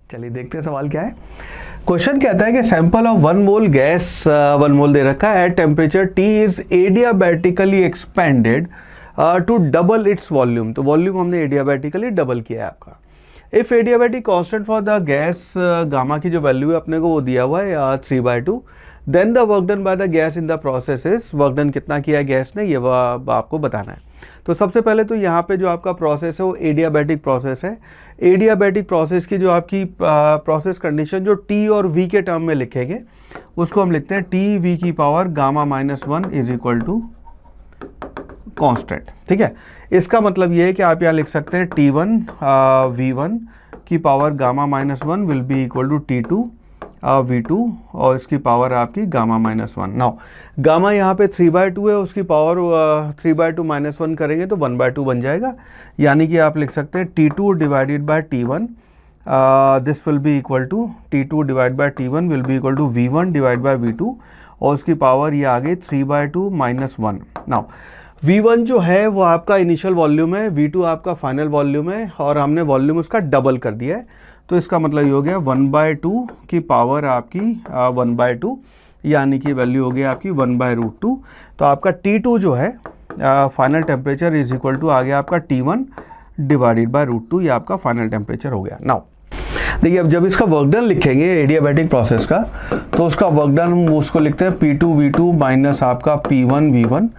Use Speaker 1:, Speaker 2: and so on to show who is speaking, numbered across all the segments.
Speaker 1: चलिए देखते हैं सवाल क्या है। क्वेश्चन कहता है कि sample of 1 mole gas 1 mole दे रखा है at temperature T is adiabatically expanded to double its volume. तो वॉल्यूम हमने एडियाबैटिकली डबल किया है आपका। If adiabatic constant for the gas gamma की जो वैल्यू है अपने को वो दिया हुआ है 3/2, then the work done by the gas in the process is, work done कितना किया है गैस ने ये आपको बताना है। तो सबसे पहले तो यहाँ पे जो आपका प्रोसेस है वो एडियाबैटिक प्रोसेस है। एडियाबैटिक प्रोसेस की जो आपकी प्रोसेस कंडीशन जो टी और वी के टर्म में लिखेंगे उसको हम लिखते हैं टी वी की power gamma -1 is equal to constant. ठीक है, इसका मतलब ये है कि आप यहाँ लिख सकते हैं T1 V1 की power gamma -1 will be equal to T2 V2 और इसकी पावर आपकी गामा -1। नाउ गामा यहाँ पे 3/2 है, उसकी पावर 3/2 -1 करेंगे तो 1/2 बन जाएगा। यानी कि आप लिख सकते हैं T2 divided by T1 this will be equal to T2 divide by T1 will be equal to V1 divide by V2 और उसकी पावर ये आ गई 3/2 -1। नाउ V1 जो है वो आपका इनिशियल वॉल्यूम है, V2 आपका फाइनल वॉल्यूम है और हमने वॉल्यूम उसका डबल कर दिया है। तो इसका मतलब ये हो गया 1/2 की पावर आपकी 1/2 यानी कि वैल्यू हो गई आपकी 1/√2। तो आपका T2 जो है final temperature is equal to आ गया आपका T1 डिवाइडेड बाय √2, ये आपका फाइनल टेम्परेचर हो गया। नाउ देखिए अब जब इसका वर्क डन लिखेंगे एडियाबैटिक प्रोसेस का तो उसका वर्क डन हम उसको लिखते हैं P2 V2 माइनस आपका P1 V1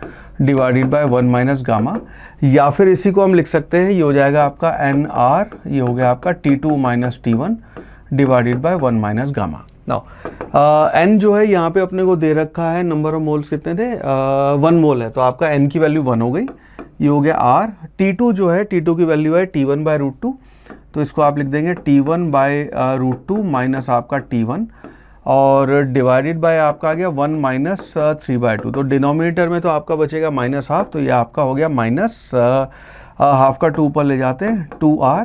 Speaker 1: divided by 1 minus gamma, या फिर इसी को हम लिख सकते हैं ये हो जाएगा आपका NR, ये हो गया आपका T2 minus T1 divided by 1 minus gamma. Now N जो है यहाँ पे अपने को दे रखा है, नंबर ऑफ मोल्स कितने थे 1 मोल है, तो आपका N की वैल्यू 1 हो गई, ये हो गया R। T2 जो है T2 की वैल्यू है T1 बाय √2, तो इसको आप लिख देंगे T1 बाय √2 माइनस आपका T1 और डिवाइडेड बाय आपका आ गया 1 माइनस 3/2। तो डिनोमिनेटर में तो आपका बचेगा -½ तो ये आपका हो गया -½ का 2 पर ले जाते हैं 2R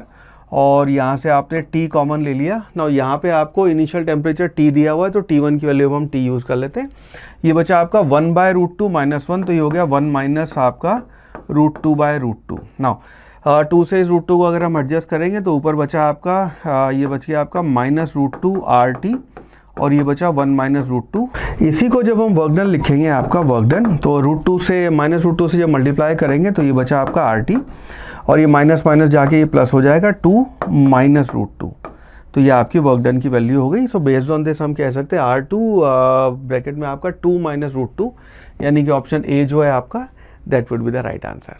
Speaker 1: और यहाँ से आपने T कॉमन ले लिया। ना यहाँ पे आपको इनिशियल टेम्परेचर T दिया हुआ है तो T1 की वैल्यू हम T यूज़ कर लेते हैं। ये बचा आपका 1/√2 -1 तो ये हो गया 1 माइनस आपका √2/√2। नाउ 2 से इस √2 को अगर हम एडजस्ट करेंगे तो ऊपर बचा आपका ये बच गया आपका -√2 RT और ये बचा 1 माइनस √2। इसी को जब हम वर्क डन लिखेंगे आपका वर्क डन तो √2 से -√2 से जब मल्टीप्लाई करेंगे तो ये बचा आपका RT और ये माइनस माइनस जाके ये प्लस हो जाएगा 2 माइनस √2, तो ये आपकी वर्क डन की वैल्यू हो गई। सो बेस्ड ऑन दिस हम कह सकते हैं R2 ब्रैकेट में आपका 2 माइनस √2 यानी कि ऑप्शन ए जो है आपका that would be the right answer.